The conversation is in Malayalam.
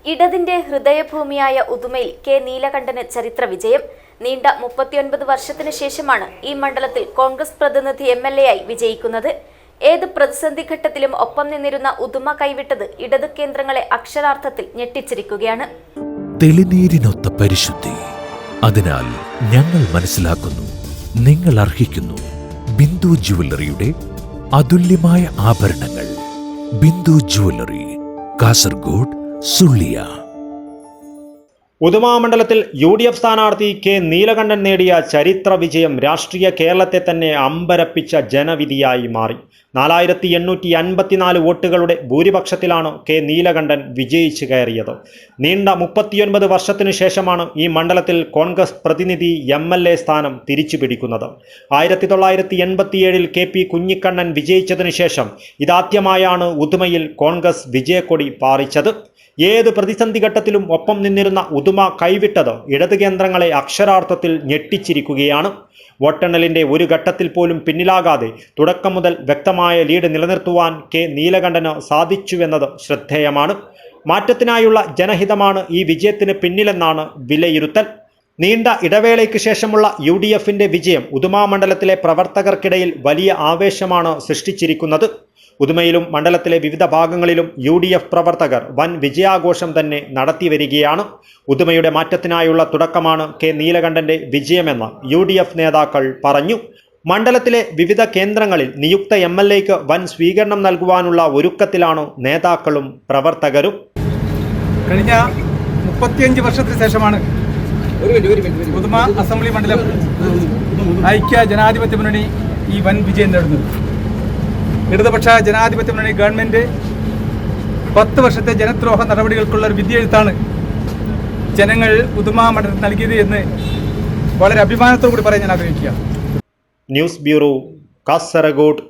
ഇടതിന്റെ ഹൃദയഭൂമിയായ ഉദുമയിൽ കെ നീലകണ്ഠന് ചരിത്ര വിജയം. നീണ്ട 39 വർഷത്തിനു ശേഷമാണ് ഈ മണ്ഡലത്തിൽ കോൺഗ്രസ് പ്രതിനിധി MLA ആയി വിജയിക്കുന്നത്. ഏത് പ്രതിസന്ധി ഘട്ടത്തിലും ഒപ്പം നിന്നിരുന്ന ഉദുമ കൈവിട്ടത് ഇടത് കേന്ദ്രങ്ങളെ അക്ഷരാർത്ഥത്തിൽ ഞെട്ടിച്ചിരിക്കുകയാണ്. തെളിനീരിനൊത്ത പരിശുദ്ധി, അതിനാൽ ഞങ്ങൾ മനസ്സിലാക്കുന്നു, നിങ്ങൾ അർഹിക്കുന്നു. ബിന്ദു ജുവല്ലറിയുടെ അതുല്യമായ ആഭരണങ്ങൾ. ബിന്ദു ജുവല്ലറി, കാസർഗോഡ്, സുള്ളിയ. ഉദുമ മണ്ഡലത്തിൽ UDF സ്ഥാനാർത്ഥി കെ നീലകണ്ഠൻ നേടിയ ചരിത്ര വിജയം രാഷ്ട്രീയ കേരളത്തെ തന്നെ അമ്പരപ്പിച്ച ജനവിധിയായി മാറി. 4854 വോട്ടുകളുടെ ഭൂരിപക്ഷത്തിലാണ് കെ നീലകണ്ഠൻ വിജയിച്ചു കയറിയത്. നീണ്ട 39 വർഷത്തിനു ശേഷമാണ് ഈ മണ്ഡലത്തിൽ കോൺഗ്രസ് പ്രതിനിധി MLA സ്ഥാനം തിരിച്ചുപിടിക്കുന്നത്. 1987 KP കുഞ്ഞിക്കണ്ണൻ വിജയിച്ചതിനു ശേഷം ഇതാദ്യമായാണ് ഉദുമയിൽ കോൺഗ്രസ് വിജയക്കൊടി പാറിച്ചത്. ഏത് പ്രതിസന്ധി ഘട്ടത്തിലും ഒപ്പം നിന്നിരുന്ന ഉദുമ കൈവിട്ടത് ഇടത് കേന്ദ്രങ്ങളെ അക്ഷരാർത്ഥത്തിൽ ഞെട്ടിച്ചിരിക്കുകയാണ്. വോട്ടെണ്ണലിന്റെ ഒരു ഘട്ടത്തിൽ പോലും പിന്നിലാകാതെ തുടക്കം മുതൽ വ്യക്തമായ ലീഡ് നിലനിർത്തുവാൻ കെ നീലകണ്ഠന് സാധിച്ചുവെന്നത് ശ്രദ്ധേയമാണ്. മാറ്റത്തിനായുള്ള ജനഹിതമാണ് ഈ വിജയത്തിന് പിന്നിലെന്നാണ് വിലയിരുത്തൽ. നീണ്ട ഇടവേളയ്ക്ക് ശേഷമുള്ള UDFന്റെ വിജയം ഉദുമ മണ്ഡലത്തിലെ പ്രവർത്തകർക്കിടയിൽ വലിയ ആവേശമാണ് സൃഷ്ടിച്ചിരിക്കുന്നത്. ഉദുമയിലും മണ്ഡലത്തിലെ വിവിധ ഭാഗങ്ങളിലും UDF പ്രവർത്തകർ വൻ വിജയാഘോഷം തന്നെ നടത്തിവരികയാണ്. ഉദുമയുടെ മാറ്റത്തിനായുള്ള തുടക്കമാണ് കെ നീലകണ്ഠന്റെ വിജയമെന്ന് UDF നേതാക്കൾ പറഞ്ഞു. മണ്ഡലത്തിലെ വിവിധ കേന്ദ്രങ്ങളിൽ നിയുക്ത MLAക്ക് വൻ സ്വീകരണം നൽകുവാനുള്ള ഒരുക്കത്തിലാണ് നേതാക്കളും പ്രവർത്തകരും. കഴിഞ്ഞ 35 വർഷത്തിന് ശേഷമാണ് ഉദുമ അസംബ്ലി മണ്ഡലം ഐക്യ ജനാധിപത്യ മുന്നണി ഈ വൻ വിജയം നേടുന്നത്. ഇടതുപക്ഷ ജനാധിപത്യ മുന്നണി ഗവൺമെന്റ് 10 വർഷത്തെ ജനദ്രോഹ നടപടികൾക്കുള്ള ഒരു വിധിയെഴുത്താണ് ജനങ്ങൾ ഉദുമ മണ്ഡലത്തിൽ നൽകിയത് എന്ന് വളരെ അഭിമാനത്തോടു കൂടി പറയാൻ ഞാൻ ആഗ്രഹിക്കുക. News bureau, Kasaragod.